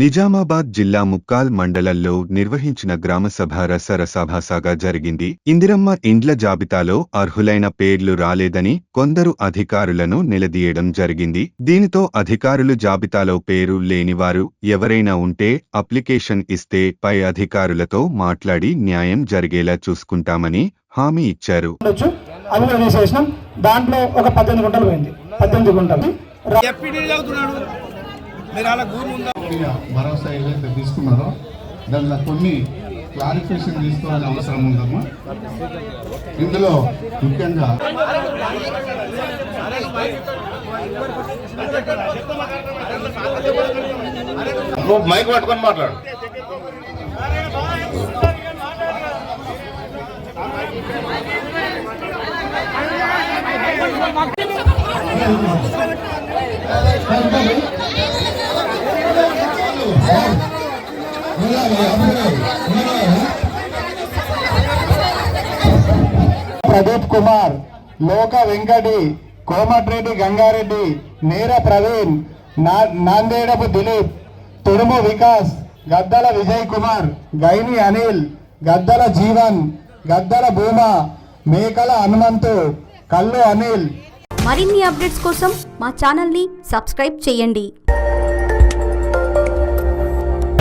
నిజామాబాద్ జిల్లా ముక్కాల్ మండలంలో నిర్వహించిన గ్రామసభ రసరసాభాసాగా జరిగింది. ఇందిరమ్మ ఇండ్ల జాబితాలో అర్హులైన పేర్లు రాలేదని కొందరు అధికారులను నిలదీయడం జరిగింది. దీనితో అధికారులు జాబితాలో పేరు లేనివారు ఎవరైనా ఉంటే అప్లికేషన్ ఇస్తే పై అధికారులతో మాట్లాడి న్యాయం జరిగేలా చూసుకుంటామని హామీ ఇచ్చారు. దాంట్లో ఒక 18 గుంటలు పోయింది. 18 గుంటలు భరోసా ఏదైతే తీసుకున్నారో దాంట్లో కొన్ని క్లారిఫికేషన్ తీసుకోవాల్సిన అవసరం ఉందమ్మా. ఇందులో ముఖ్యంగా మైక్ పట్టుకొని మాట్లాడు. ప్రదీప్ కుమార్, లోక వెంకటి, కోమటిరెడ్డి గంగారెడ్డి, నేర ప్రవీణ్, నాందేడపు దిలీప్, తురుము వికాస్, గద్దల విజయ్ కుమార్, గైని అనిల్, గద్దల జీవన్, గద్దల భూమా, మేకల హనుమంతు, కల్లు అనిల్. మరిన్ని అప్డేట్స్ కోసం మా ఛానల్ని సబ్స్క్రైబ్ చేయండి.